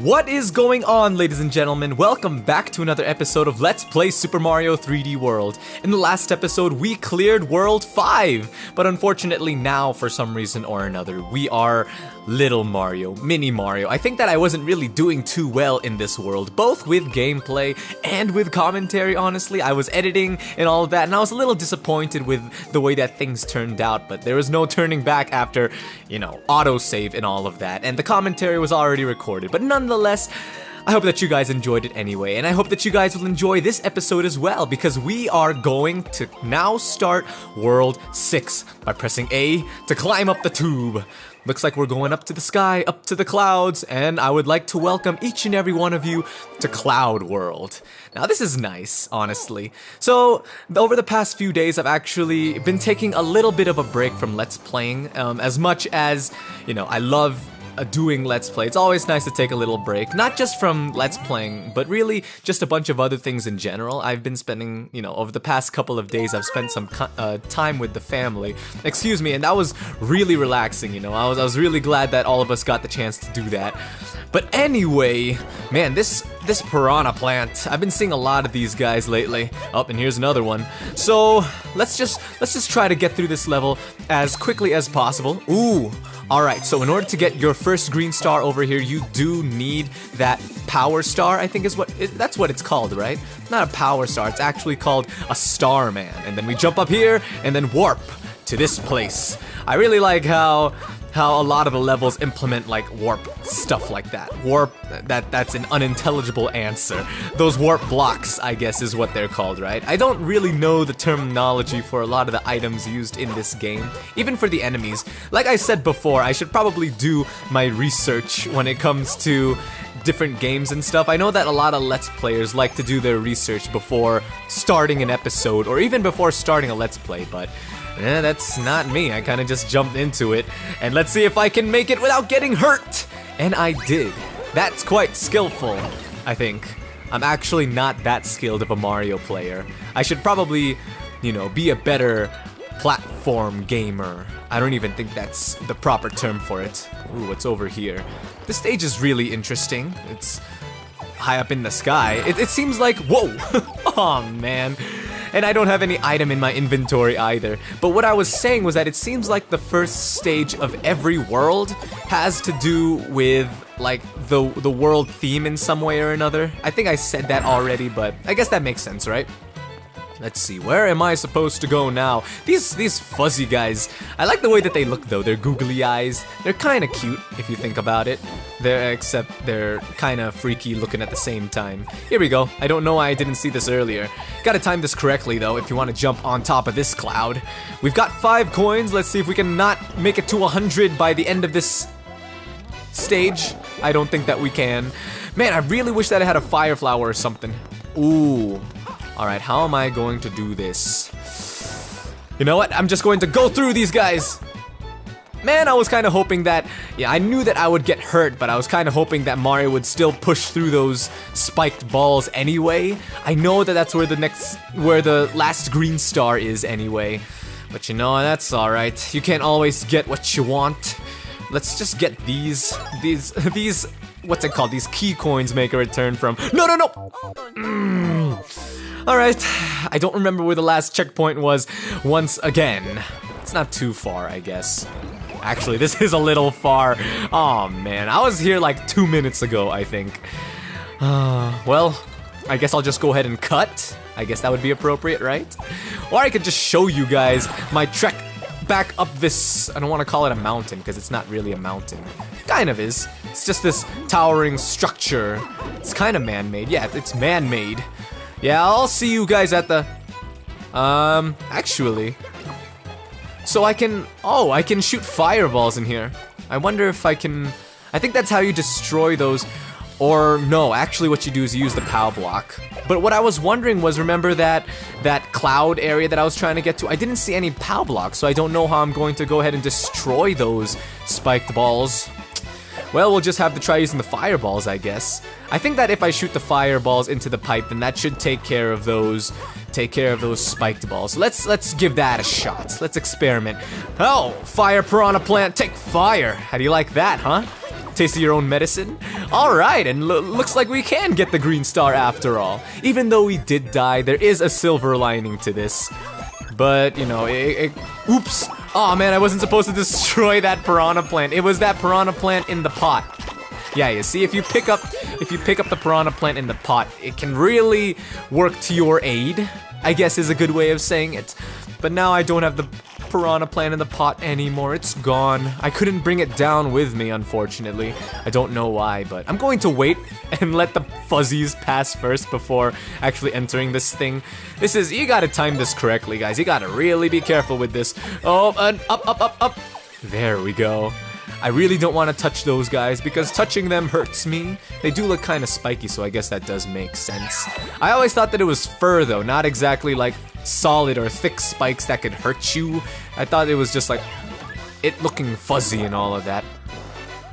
What is going on, ladies and gentlemen? Welcome back to another episode of Let's Play Super Mario 3D World. In the last episode, we cleared World 5, but unfortunately now, for some reason or another, we are Little Mario, Mini Mario. I think that I wasn't really doing too well in this world, both with gameplay and with commentary, honestly. I was editing and all of that, and I was a little disappointed with the way that things turned out, but there was no turning back after, autosave and all of that, and the commentary was already recorded, but nonetheless, I hope that you guys enjoyed it anyway, and I hope that you guys will enjoy this episode as well, because we are going to now start World 6 by pressing A to climb up the tube. Looks like we're going up to the sky, up to the clouds, and I would like to welcome each and every one of you to Cloud World. Now this is nice, honestly. So, over the past few days, I've actually been taking a little bit of a break from Let's Playing, as much as, I love doing Let's Play. It's always nice to take a little break, not just from Let's Playing, but really just a bunch of other things in general. I've been spending, over the past couple of days, I've spent some time with the family. Excuse me, and that was really relaxing, I was really glad that all of us got the chance to do that. But anyway, man, this piranha plant, I've been seeing a lot of these guys lately. Oh, and here's another one. So, let's just try to get through this level as quickly as possible. Ooh. Alright, so in order to get your first green star over here, you do need that power star, I think is that's what it's called, right? Not a power star, it's actually called a Starman. And then we jump up here, and then warp to this place. I really like how a lot of the levels implement like warp stuff like that. Warp, that's an unintelligible answer. Those warp blocks, I guess, is what they're called, right? I don't really know the terminology for a lot of the items used in this game, even for the enemies. Like I said before, I should probably do my research when it comes to different games and stuff. I know that a lot of Let's Players like to do their research before starting an episode, or even before starting a Let's Play, but that's not me. I kind of just jumped into it, and let's see if I can make it without getting hurt. And I did. That's quite skillful, I think. I'm actually not that skilled of a Mario player. I should probably, be a better platform gamer. I don't even think that's the proper term for it. Ooh, what's over here? This stage is really interesting. It's high up in the sky. It seems like, whoa! Oh man. And I don't have any item in my inventory either. But what I was saying was that it seems like the first stage of every world has to do with, like, the world theme in some way or another. I think I said that already, but I guess that makes sense, right? Let's see, where am I supposed to go now? These fuzzy guys, I like the way that they look though. They're googly eyes. They're kind of cute if you think about it. Except they're kind of freaky looking at the same time. Here we go. I don't know why I didn't see this earlier. Gotta time this correctly though if you want to jump on top of this cloud. We've got 5 coins. Let's see if we can not make it to 100 by the end of this stage. I don't think that we can. Man, I really wish that I had a fire flower or something. Ooh. Alright, how am I going to do this? You know what? I'm just going to go through these guys! Man, I was kind of hoping that... Yeah, I knew that I would get hurt, but I was kind of hoping that Mario would still push through those spiked balls anyway. I know that that's where the last green star is anyway. But that's alright. You can't always get what you want. Let's just get these... What's it called? These key coins make a return from... No! Alright, I don't remember where the last checkpoint was once again. It's not too far, I guess. Actually, this is a little far. Oh man, I was here like 2 minutes ago, I think. Well, I guess I'll just go ahead and cut. I guess that would be appropriate, right? Or I could just show you guys my trek back up this... I don't want to call it a mountain, because it's not really a mountain. Kind of is. It's just this towering structure. It's kind of man-made. Yeah, it's man-made. Yeah, I'll see you guys at the... actually... So I can shoot fireballs in here. I wonder if I can... I think that's how you destroy those... Or, no, actually what you do is you use the POW block. But what I was wondering was, remember that cloud area that I was trying to get to? I didn't see any POW blocks, so I don't know how I'm going to go ahead and destroy those spiked balls. Well, we'll just have to try using the fireballs, I guess. I think that if I shoot the fireballs into the pipe, then that should take care of those spiked balls. Let's give that a shot. Let's experiment. Oh, fire piranha plant, take fire. How do you like that, huh? taste of your own medicine? Alright, and looks like we can get the green star after all. Even though we did die, there is a silver lining to this. But, you know, oops. Oh man, I wasn't supposed to destroy that piranha plant. It was that piranha plant in the pot. Yeah, you see, if you pick up the piranha plant in the pot, it can really work to your aid, I guess is a good way of saying it. But now I don't have the piranha plant in the pot anymore. It's gone. I couldn't bring it down with me, unfortunately. I don't know why, but I'm going to wait and let the fuzzies pass first before actually entering this thing. You gotta time this correctly, guys. You gotta really be careful with this. Oh, and up. There we go. I really don't want to touch those guys because touching them hurts me. They do look kind of spiky, so I guess that does make sense. I always thought that it was fur though, not exactly like solid or thick spikes that could hurt you. I thought it was just like it looking fuzzy and all of that.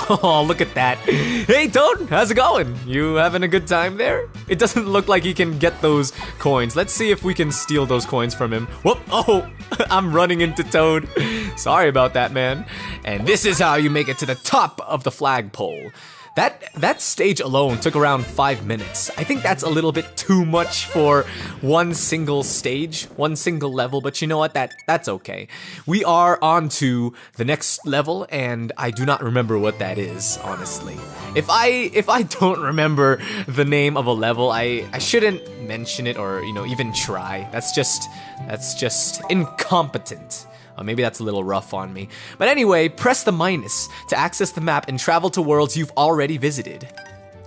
Oh, look at that. Hey, Toad, how's it going? You having a good time there? It doesn't look like he can get those coins. Let's see if we can steal those coins from him. Whoop, oh, I'm running into Toad. Sorry about that, man. And this is how you make it to the top of the flagpole. That stage alone took around 5 minutes. I think that's a little bit too much for one single stage, one single level, but you know what, that's okay. We are on to the next level, and I do not remember what that is, honestly. If I don't remember the name of a level, I shouldn't mention it or, you know, even try. That's just incompetent. Maybe that's a little rough on me. But anyway, press the minus to access the map and travel to worlds you've already visited.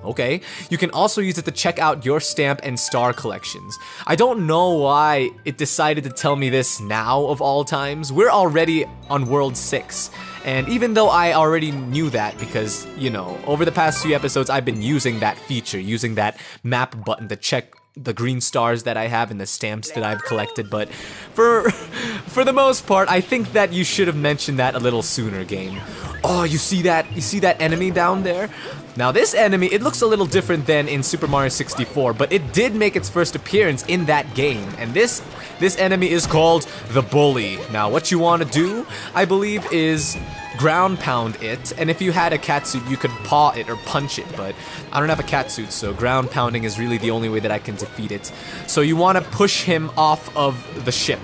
Okay, you can also use it to check out your stamp and star collections. I don't know why it decided to tell me this now of all times. We're already on World 6. And even though I already knew that because, you know, over the past few episodes I've been using that feature, using that map button to check the green stars that I have and the stamps that I've collected, but for the most part, I think that you should have mentioned that a little sooner, game. Oh, you see that enemy down there? Now this enemy, it looks a little different than in Super Mario 64, but it did make its first appearance in that game, and this enemy is called the Bully. Now what you want to do, I believe, is ground pound it, and if you had a catsuit, you could paw it or punch it, but I don't have a catsuit, so ground pounding is really the only way that I can defeat it. So you want to push him off of the ship.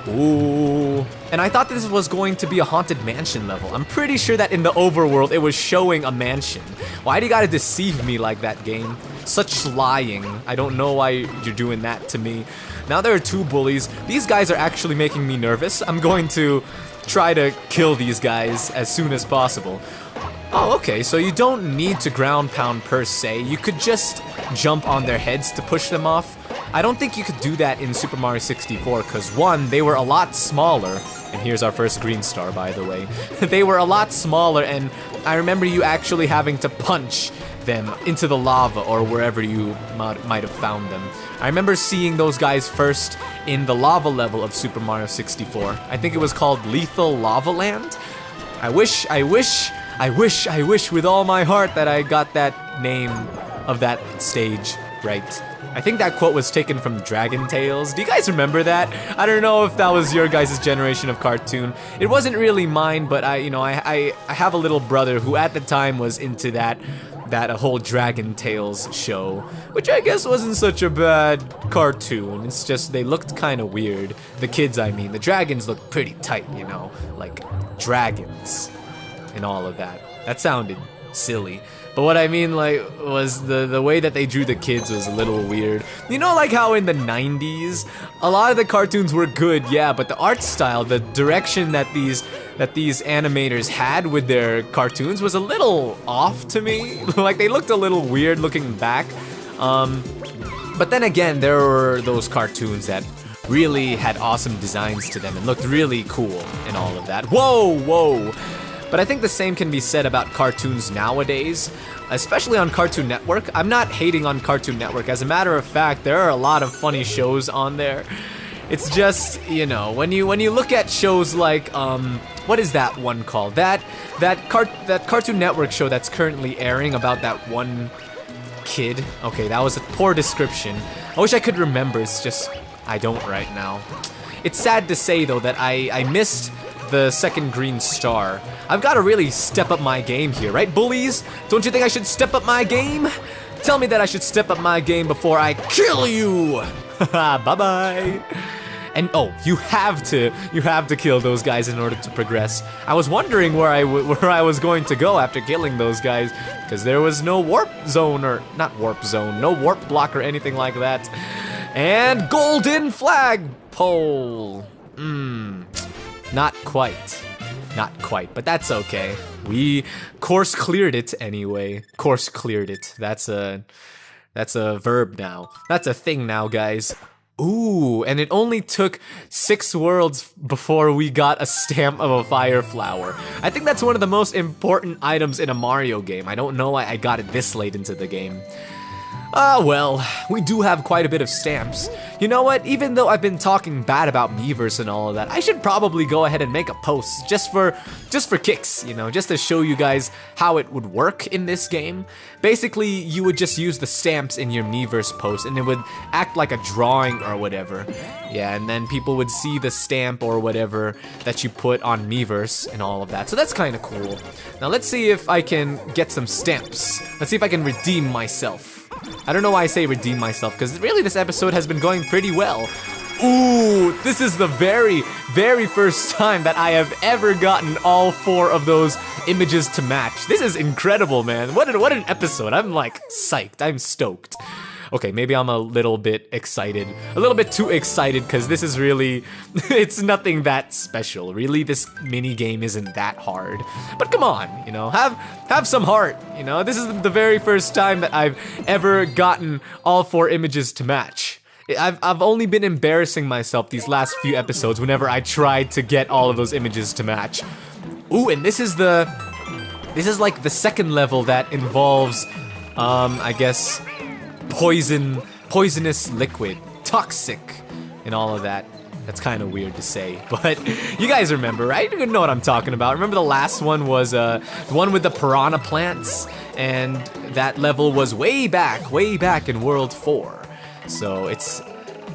Ooh. And I thought this was going to be a Haunted Mansion level. I'm pretty sure that in the overworld it was showing a mansion. Why do you gotta deceive me like that, game? Such lying. I don't know why you're doing that to me. Now there are two bullies. These guys are actually making me nervous. I'm going to try to kill these guys as soon as possible. Oh, okay, so you don't need to ground pound per se. You could just jump on their heads to push them off. I don't think you could do that in Super Mario 64 because, one, they were a lot smaller. And here's our first green star, by the way. They were a lot smaller, and I remember you actually having to punch them into the lava or wherever you might have found them. I remember seeing those guys first in the lava level of Super Mario 64. I think it was called Lethal Lava Land. I wish with all my heart that I got that name of that stage right. I think that quote was taken from Dragon Tales. Do you guys remember that? I don't know if that was your guys' generation of cartoon. It wasn't really mine, but I have a little brother who at the time was into that whole Dragon Tales show, which I guess wasn't such a bad cartoon. It's just they looked kind of weird. The kids, I mean. The dragons looked pretty tight, you know, like dragons and all of that. That sounded silly. But what I mean, like, was the way that they drew the kids was a little weird. You know, like how in the 90s, a lot of the cartoons were good, yeah, but the art style, the direction that these animators had with their cartoons was a little off to me. Like, they looked a little weird looking back. But then again, there were those cartoons that really had awesome designs to them and looked really cool and all of that. Whoa! But I think the same can be said about cartoons nowadays, especially on Cartoon Network. I'm not hating on Cartoon Network. As a matter of fact, there are a lot of funny shows on there. It's just, you know, when you look at shows like what is that one called? That Cartoon Network show that's currently airing about that one kid. Okay, that was a poor description. I wish I could remember. It's just I don't right now. It's sad to say though that I missed the second green star. I've got to really step up my game here, right, bullies? Don't you think I should step up my game? Tell me that I should step up my game before I kill you. Bye-bye. And oh, you have to kill those guys in order to progress. I was wondering where I was going to go after killing those guys, because there was no warp zone, or not warp zone, no warp block or anything like that. And golden flagpole. Not quite, but that's okay. We course cleared it anyway. Course cleared it. That's a verb now. That's a thing now, guys. Ooh, and it only took 6 worlds before we got a stamp of a fire flower. I think that's one of the most important items in a Mario game. I don't know why I got it this late into the game. Well, we do have quite a bit of stamps. You know what? Even though I've been talking bad about Miiverse and all of that, I should probably go ahead and make a post just for kicks, you know, just to show you guys how it would work in this game. Basically, you would just use the stamps in your Miiverse post, and it would act like a drawing or whatever. Yeah, and then people would see the stamp or whatever that you put on Miiverse and all of that. So that's kind of cool. Now let's see if I can get some stamps. Let's see if I can redeem myself. I don't know why I say redeem myself, because really this episode has been going pretty well. Ooh, this is the very, very first time that I have ever gotten all 4 of those images to match. This is incredible, man. What an episode. I'm like psyched. I'm stoked. Okay, maybe I'm a little bit excited. A little bit too excited, because this is really, it's nothing that special. Really, this mini game isn't that hard. But come on, you know, have some heart, you know? This is the very first time that I've ever gotten all 4 images to match. I've only been embarrassing myself these last few episodes whenever I tried to get all of those images to match. Ooh, and this is like the second level that involves, I guess, poisonous liquid, toxic, and all of that. That's kind of weird to say, but you guys remember, right? You know what I'm talking about. Remember the last one was the one with the piranha plants, and that level was way back in World 4. So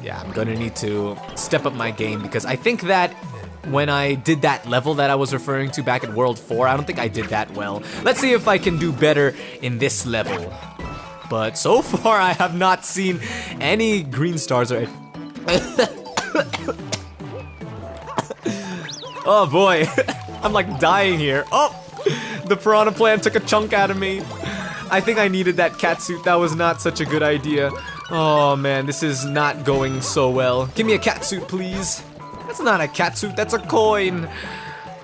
yeah, I'm gonna need to step up my game, because I think that when I did that level that I was referring to back in World 4, I don't think I did that well. Let's see if I can do better in this level. But so far, I have not seen any green stars or... Oh boy, I'm like dying here. Oh, the piranha plant took a chunk out of me. I think I needed that catsuit. That was not such a good idea. Oh man, this is not going so well. Give me a catsuit, please. That's not a catsuit, that's a coin.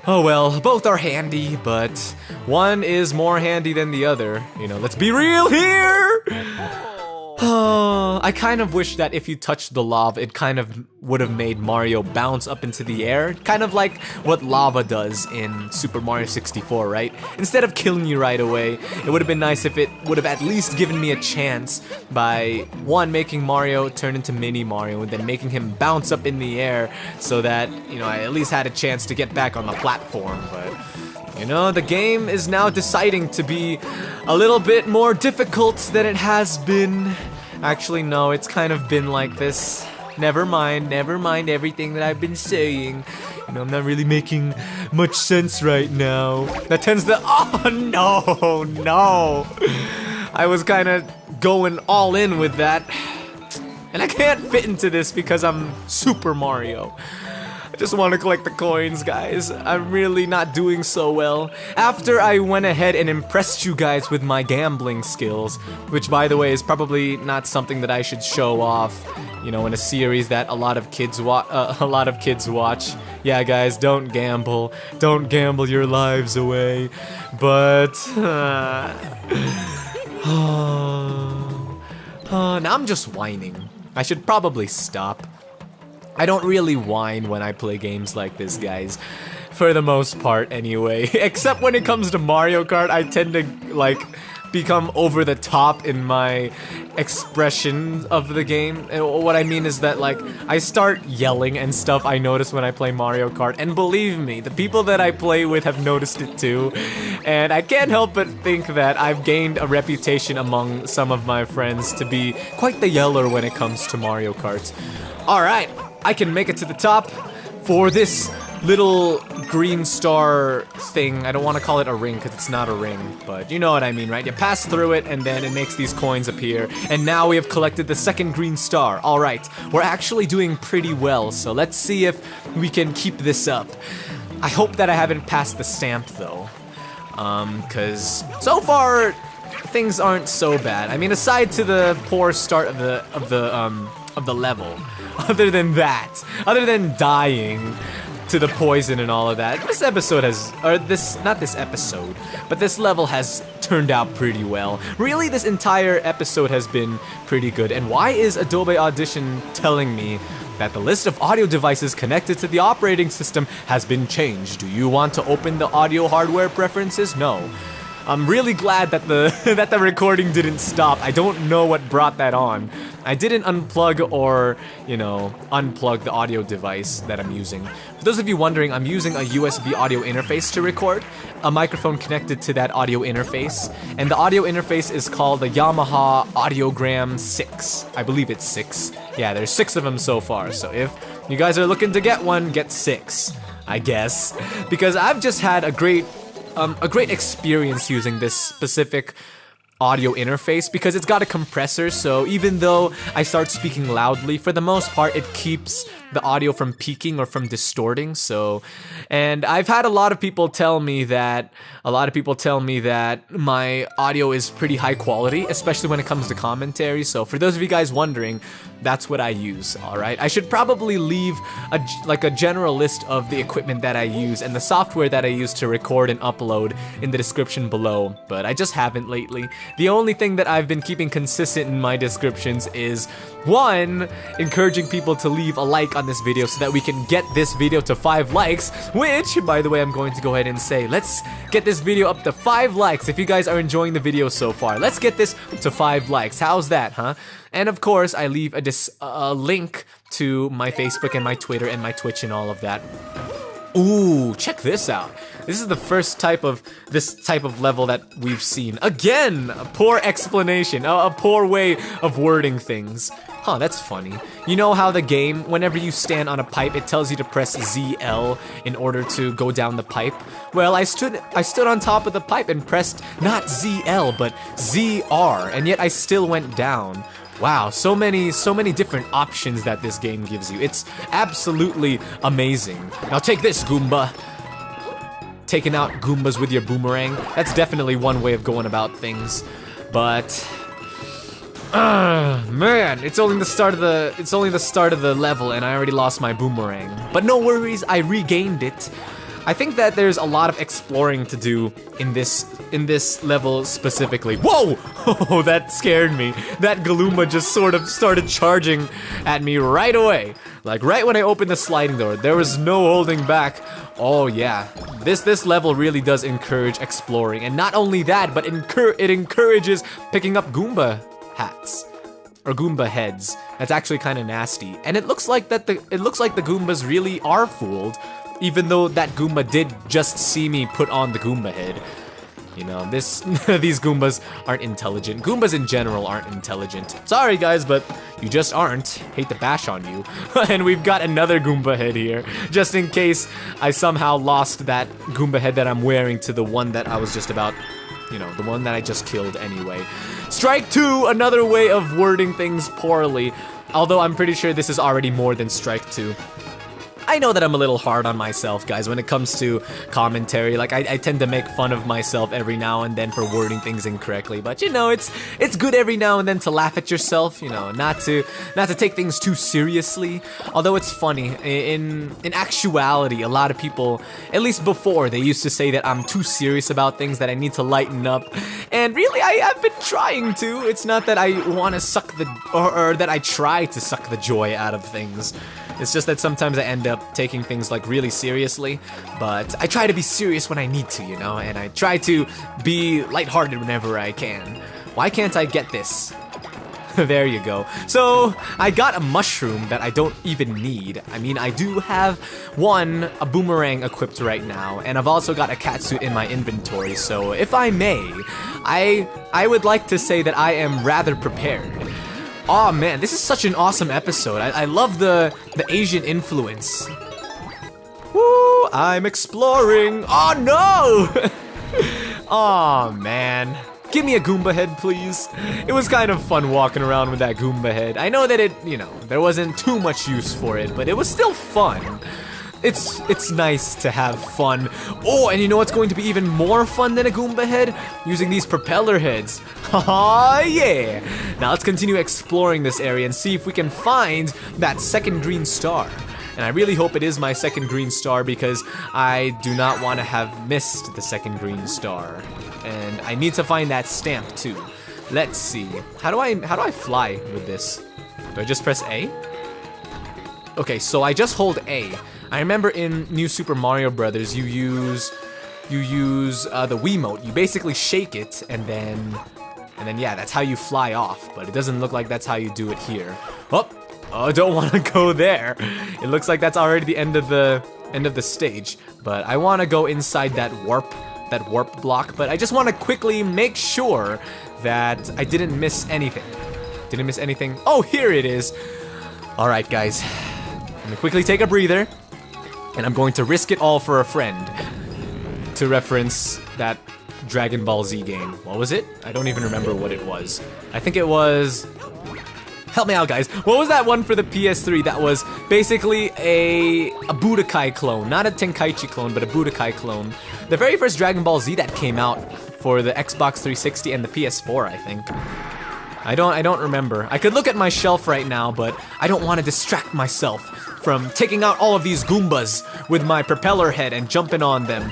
Oh well, both are handy, but one is more handy than the other. You know, let's be real here! I kind of wish that if you touched the lava, it kind of would have made Mario bounce up into the air. Kind of like what lava does in Super Mario 64, right? Instead of killing you right away, it would have been nice if it would have at least given me a chance by, one, making Mario turn into Mini Mario, and then making him bounce up in the air so that, you know, I at least had a chance to get back on the platform, but... You know, the game is now deciding to be a little bit more difficult than it has been. Actually, no, it's kind of been like this. Never mind everything that I've been saying. You know, I'm not really making much sense right now. That tends to... Oh, no. I was kind of going all in with that. And I can't fit into this because I'm Super Mario. Just want to collect the coins, guys. I'm really not doing so well. After I went ahead and impressed you guys with my gambling skills, which by the way is probably not something that I should show off, you know, in a series that a lot of kids watch. Yeah, guys, don't gamble. Don't gamble your lives away. But now I'm just whining. I should probably stop. I don't really whine when I play games like this, guys. For the most part, anyway. Except when it comes to Mario Kart, I tend to, like, become over the top in my expression of the game. And what I mean is that, like, I start yelling and stuff, I notice when I play Mario Kart. And believe me, the people that I play with have noticed it too. And I can't help but think that I've gained a reputation among some of my friends to be quite the yeller when it comes to Mario Kart. Alright. I can make it to the top for this little green star thing. I don't want to call it a ring because it's not a ring, but you know what I mean, right? You pass through it and then it makes these coins appear. And now we have collected the second green star. All right, we're actually doing pretty well, so let's see if we can keep this up. I hope that I haven't passed the stamp though, because so far things aren't so bad. I mean, aside to the poor start of the level, other than dying to the poison and all of that, this episode has, or this, not this episode, but this level has turned out pretty well. Really, this entire episode has been pretty good. And why is Adobe Audition telling me that the list of audio devices connected to the operating system has been changed? Do you want to open the audio hardware preferences? No. I'm really glad that the recording didn't stop. I don't know what brought that on. I didn't unplug or, you know, unplug the audio device that I'm using. For those of you wondering, I'm using a USB audio interface to record, a microphone connected to that audio interface, and the audio interface is called the Yamaha Audiogram 6. I believe it's 6. Yeah, there's 6 of them so far, so if you guys are looking to get one, get 6, I guess. Because I've just had a great experience using this specific audio interface because it's got a compressor, so even though I start speaking loudly, for the most part it keeps the audio from peaking or from distorting. So, and I've had a lot of people tell me that my audio is pretty high quality, especially when it comes to commentary. So for those of you guys wondering, that's what I use, alright? I should probably leave a general list of the equipment that I use and the software that I use to record and upload in the description below, but I just haven't lately. The only thing that I've been keeping consistent in my descriptions is, 1, encouraging people to leave a like on this video so that we can get this video to 5 likes, which, by the way, I'm going to go ahead and say, let's get this video up to 5 likes if you guys are enjoying the video so far. Let's get this to 5 likes. How's that, huh? And of course, I leave a link to my Facebook and my Twitter and my Twitch and all of that. Ooh, check this out. This is the first type of level that we've seen. Again, a poor explanation, a poor way of wording things. Huh, that's funny. You know how the game, whenever you stand on a pipe, it tells you to press ZL in order to go down the pipe? Well, I stood on top of the pipe and pressed not ZL, but ZR, and yet I still went down. Wow, so many different options that this game gives you. It's absolutely amazing. Now take this, Goomba. Taking out Goombas with your boomerang. That's definitely one way of going about things. But man, it's only the start of the level and I already lost my boomerang. But no worries, I regained it. I think that there's a lot of exploring to do in this level specifically. Whoa! Oh, that scared me. That Galuma just sort of started charging at me right away. Like right when I opened the sliding door, there was no holding back. Oh yeah, this level really does encourage exploring, and not only that, but it encourages picking up Goomba hats. Or Goomba heads. That's actually kind of nasty. And it looks like the Goombas really are fooled, even though that Goomba did just see me put on the Goomba head. You know, these Goombas aren't intelligent. Goombas in general aren't intelligent. Sorry guys, but you just aren't. Hate to bash on you. And we've got another Goomba head here, just in case I somehow lost that Goomba head that I'm wearing to the one that I was just about, you know, the one that I just killed anyway. Strike 2, another way of wording things poorly. Although I'm pretty sure this is already more than strike 2. I know that I'm a little hard on myself, guys, when it comes to commentary. Like, I tend to make fun of myself every now and then for wording things incorrectly. But, you know, it's good every now and then to laugh at yourself, you know, not to take things too seriously. Although it's funny, in actuality, a lot of people, at least before, they used to say that I'm too serious about things, that I need to lighten up. And really, I've been trying to. It's not that I want to suck or that I try to suck the joy out of things. It's just that sometimes I end up taking things like really seriously, but I try to be serious when I need to, you know, and I try to be lighthearted whenever I can. Why can't I get this? There you go. So, I got a mushroom that I don't even need. I mean, I do have a boomerang equipped right now, and I've also got a catsuit in my inventory, so if I may, I would like to say that I am rather prepared. Oh man, this is such an awesome episode. I love the Asian influence. Woo, I'm exploring. Oh no! Oh man. Give me a Goomba head, please. It was kind of fun walking around with that Goomba head. I know that it, there wasn't too much use for it, but it was still fun. It's nice to have fun. Oh, and you know what's going to be even more fun than a Goomba head? Using these propeller heads. Haha, yeah. Now let's continue exploring this area and see if we can find that second green star. And I really hope it is my second green star because I do not want to have missed the second green star. And I need to find that stamp too. Let's see. How do I fly with this? Do I just press A? Okay, so I just hold A. I remember in New Super Mario Brothers, you use the Wiimote. You basically shake it, and then yeah, that's how you fly off. But it doesn't look like that's how you do it here. Oh, I don't want to go there. It looks like that's already the end of the stage. But I want to go inside that warp block. But I just want to quickly make sure that I didn't miss anything. Didn't miss anything. Oh, here it is. All right, guys. I'm gonna quickly take a breather. And I'm going to risk it all for a friend. To reference that Dragon Ball Z game. What was it? I don't even remember what it was. I think it was... Help me out, guys. What was that one for the PS3 that was basically a Budokai clone? Not a Tenkaichi clone, but a Budokai clone. The very first Dragon Ball Z that came out for the Xbox 360 and the PS4, I think. I don't remember. I could look at my shelf right now, but I don't want to distract myself from taking out all of these Goombas with my propeller head and jumping on them.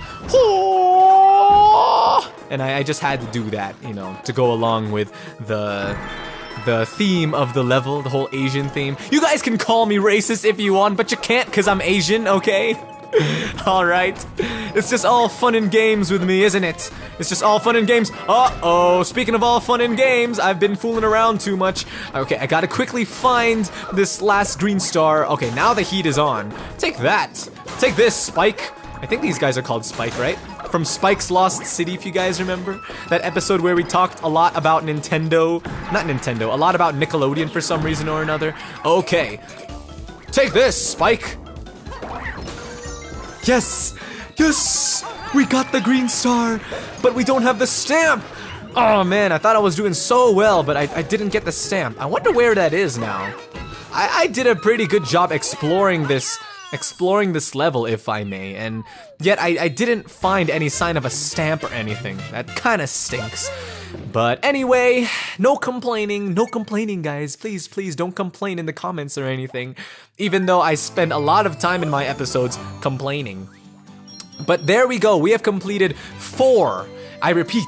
And I just had to do that, to go along with the theme of the level, the whole Asian theme. You guys can call me racist if you want, but you can't because I'm Asian, okay? Alright. It's just all fun and games with me, isn't it? It's just all fun and games. Uh-oh, speaking of all fun and games, I've been fooling around too much. Okay, I gotta quickly find this last green star. Okay, now the heat is on. Take that. Take this, Spike. I think these guys are called Spike, right? From Spike's Lost City, if you guys remember. That episode where we talked a lot about Nintendo. Not Nintendo, a lot about Nickelodeon for some reason or another. Okay. Take this, Spike. Yes! Yes! We got the green star, but we don't have the stamp! Oh man, I thought I was doing so well, but I didn't get the stamp. I wonder where that is now. I did a pretty good job exploring this level, if I may, and yet I didn't find any sign of a stamp or anything. That kinda stinks. But anyway, no complaining, guys. Please don't complain in the comments or anything, even though I spend a lot of time in my episodes complaining. But there we go, we have completed 4, I repeat,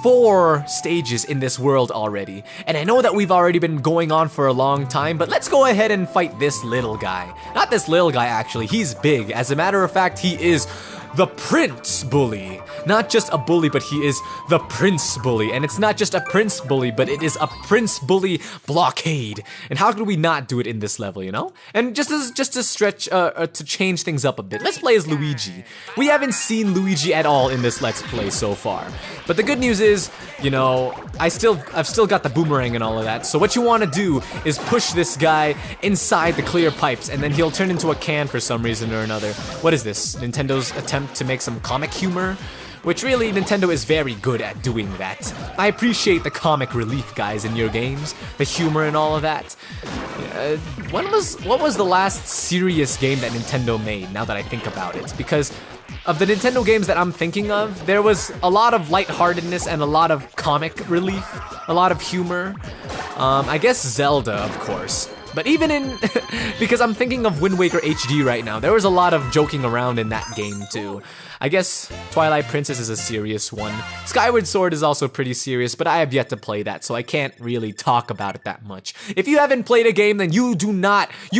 4 stages in this world already. And I know that we've already been going on for a long time, but let's go ahead and fight this little guy. Not this little guy, actually, he's big. As a matter of fact, he is the Prince Bully. Not just a bully, but he is the Prince Bully. And it's not just a Prince Bully, but it is a Prince Bully blockade. And how could we not do it in this level, And just to stretch, to change things up a bit, let's play as Luigi. We haven't seen Luigi at all in this Let's Play so far. But the good news is, I've still got the boomerang and all of that. So what you want to do is push this guy inside the clear pipes, and then he'll turn into a can for some reason or another. What is this? Nintendo attempt to make some comic humor? Which really, Nintendo is very good at doing that. I appreciate the comic relief, guys, in your games, the humor and all of that. What was the last serious game that Nintendo made, now that I think about it? Because of the Nintendo games that I'm thinking of, there was a lot of lightheartedness and a lot of comic relief, a lot of humor. I guess Zelda, of course. But even in, because I'm thinking of Wind Waker HD right now, there was a lot of joking around in that game too. I guess Twilight Princess is a serious one. Skyward Sword is also pretty serious, but I have yet to play that, so I can't really talk about it that much. If you haven't played a game, then you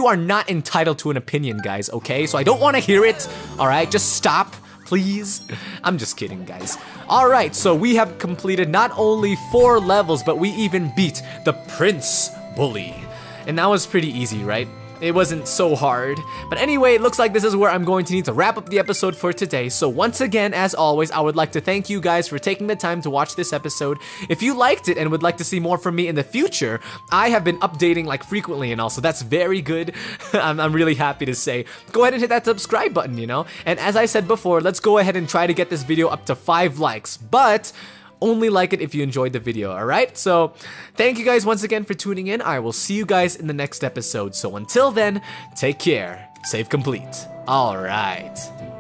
are not entitled to an opinion, guys, okay? So I don't want to hear it, alright? Just stop, please. I'm just kidding, guys. Alright, so we have completed not only 4 levels, but we even beat the Prince Bully. And that was pretty easy, right? it wasn't so hard. But anyway, it looks like this is where I'm going to need to wrap up the episode for today. So once again, as always, I would like to thank you guys for taking the time to watch this episode. If you liked it and would like to see more from me in the future, I have been updating like frequently and all, so that's very good. I'm really happy to say. Go ahead and hit that subscribe button, you know? And as I said before, let's go ahead and try to get this video up to 5 likes. But only like it if you enjoyed the video, alright? So, thank you guys once again for tuning in. I will see you guys in the next episode. So until then, take care. Save complete. Alright.